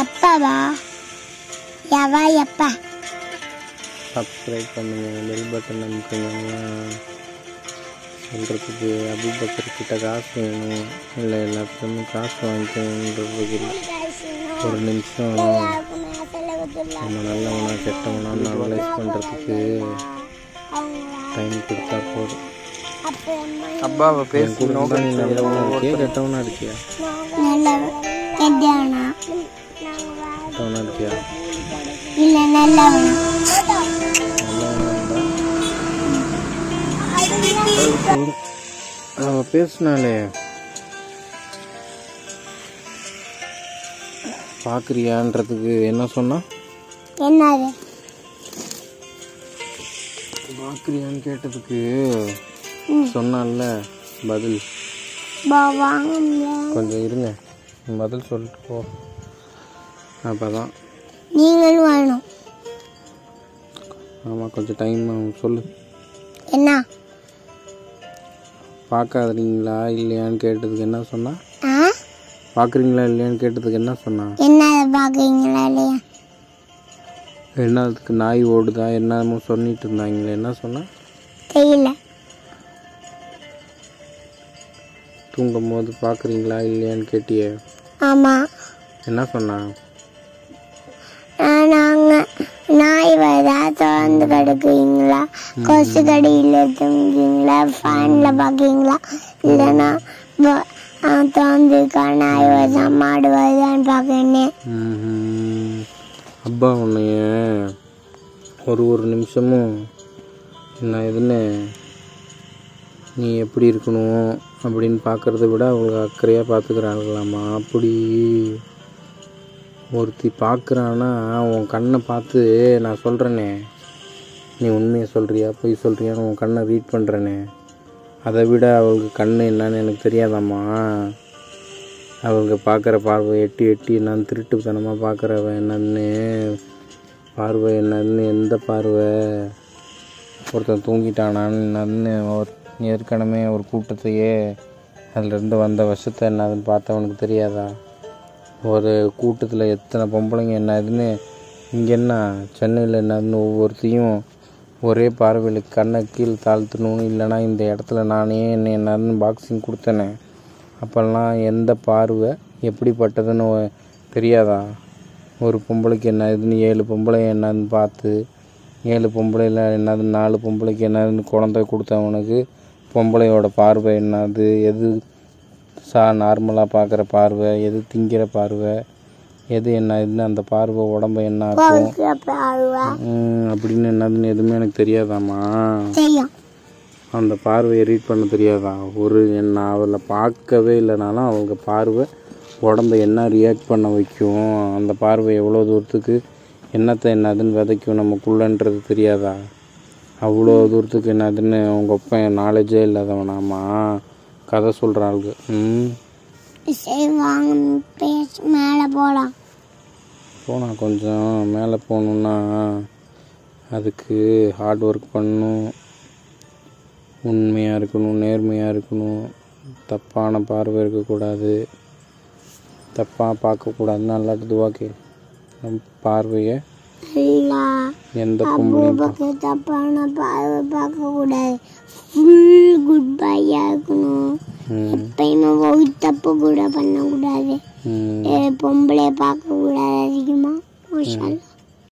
எப்பவா யவா எப்ப சப்ஸ்கிரைப் பண்ணுங்க, bell button அமுக்குங்க. சொல்கிறதுக்கு அபூபக்கர் கிட்ட காசு வேணும், இல்லை எல்லாத்துலேருந்து காசு வாங்கிக்கணுன்றதுக்கு இல்லை. ஒரு நிமிஷம் நம்ம நல்லவனா கெட்டவனான்னு அனலைஸ் பண்ணுறதுக்கு டைம் கொடுத்தா போதும். அப்பாவை பேசி நீ நல்லவனா இருக்கியா கெட்டவனா இருக்கியா? கெட்டவனா இருக்கியா? இல்லை நல்லவனா. அவ பேசினாலே பார்க்குறியான்றதுக்கு என்ன சொன்னா? என்னது பார்க்குறியான்னு கேட்டதுக்கு சொன்னால பதில். கொஞ்சம் இருங்க, பதில் சொல்லிட்டு போ. அப்போதான் நீங்களும் வரணும். ஆமாம், கொஞ்சம் டைம் சொல்லு. என்ன பார்க்காதீங்களா இல்லையான்னு கேட்டதுக்கு என்ன சொன்னா? பார்க்குறீங்களா இல்லையான்னு கேட்டதுக்கு என்ன சொன்னா? என்ன பார்க்குறீங்களா இல்லையா? என்னதுக்கு நாய் ஓடுதா என்னமோ சொல்லிட்டு இருந்தாங்களே, என்ன சொன்னா? தெரியல. தூங்கும் போது பார்க்குறீங்களா இல்லையான்னு கேட்டியே, ஆமாம். என்ன சொன்னா? நாங்கள் நாய் வரா திறந்து கிடக்குறீங்களா, கொசு கடையில் தூங்குறீங்களா, ஃபேனில் பார்க்குறீங்களா, இல்லைன்னா திறந்துருக்கா, நாய் வருதா மாடு வருதான்னு பார்க்குறேன்னு. அப்பா உன்னைய ஒரு நிமிஷமும் என்ன எதுன்னு நீ எப்படி இருக்கணும் அப்படின்னு பார்க்குறத விட அவங்க அக்கறையாக பார்த்துக்கிறாங்களாம்மா. அப்படி ஒருத்தி பார்க்குறான்னா உன் கண்ணை பார்த்து நான் சொல்கிறேனே, நீ உண்மையை சொல்கிறியா பொய் சொல்கிறியான்னு உன் கண்ணை ரீட் பண்ணுறேனே, அதை விட அவளுக்கு கண் என்னன்னு எனக்கு தெரியாதாம்மா. அவங்க பார்க்குற பார்வை எட்டி எட்டி என்னன்னு திருட்டுத்தனமாக பார்க்குறவ என்னன்னு பார்வை என்னன்னு, எந்த பார்வை ஒருத்தன் தூங்கிட்டானான்னு என்னன்னு, ஏற்கனவே ஒரு கூட்டத்தையே அதிலேருந்து வந்த வருஷத்தை என்னதுன்னு பார்த்தவனுக்கு தெரியாதா? ஒரு கூட்டத்தில் எத்தனை பொம்பளைங்க என்னதுன்னு, இங்கே என்ன சென்னையில் என்னதுன்னு ஒவ்வொருத்தையும் ஒரே பார்வையில் கண்ணை கீழே தாழ்த்தணும்னு, இல்லைனா இந்த இடத்துல நானே என்னதுன்னு பாக்ஸிங் கொடுத்தேனே, அப்போல்லாம் எந்த பார்வை எப்படிப்பட்டதுன்னு தெரியாதா? ஒரு பொம்பளைக்கு என்ன இதுன்னு 7 பொம்பளை என்னதுன்னு பார்த்து 7 பொம்பளையில் என்னது 4 பொம்பளைக்கு என்னதுன்னு குழந்தை கொடுத்தவனுக்கு பொம்பளையோட பார்வை என்னது, எது நார்மலாக பார்க்குற பார்வை, எது திங்கிற பார்வை, எது என்ன இதுன்னு அந்த பார்வை உடம்பை என்ன ஆகும் அப்படின்னு என்னதுன்னு எதுவுமே எனக்கு தெரியாதாம்மா. அந்த பார்வையை ரீட் பண்ண தெரியாதா? என்ன அவளை பார்க்கவே இல்லைனாலும் அவங்க பார்வை உடம்பை என்ன ரியாக்ட் பண்ண வைக்கும், அந்த பார்வை எவ்வளோ தூரத்துக்கு என்னத்தை என்னதுன்னு விதைக்கும் நமக்குள்ளன்றது தெரியாதா? அவ்வளோ தூரத்துக்கு என்னதுன்னு உங்கள் அப்பா நாலேஜே இல்லாதவனாமா கதை சொல்கிறாளுங்க. மேலே போகலாம். போனால் கொஞ்சம் மேலே போகணுன்னா அதுக்கு ஹார்ட் ஒர்க் பண்ணணும், உண்மையாக இருக்கணும், நேர்மையாக இருக்கணும், தப்பான பார்வை இருக்கக்கூடாது, தப்பாக பார்க்கக்கூடாதுன்னு நல்லாட்டு துவாக்கே. நம் பார்வையை எந்த பொம்பளையும் தப்பான பார்வை பார்க்கக்கூடாது, ஃபுல் குட் பையாக இருக்கணும், எப்பயுமே ஒரு தப்பு கூட பண்ணக்கூடாது, பொம்பளைய பார்க்கக்கூடாது அதிகமாக.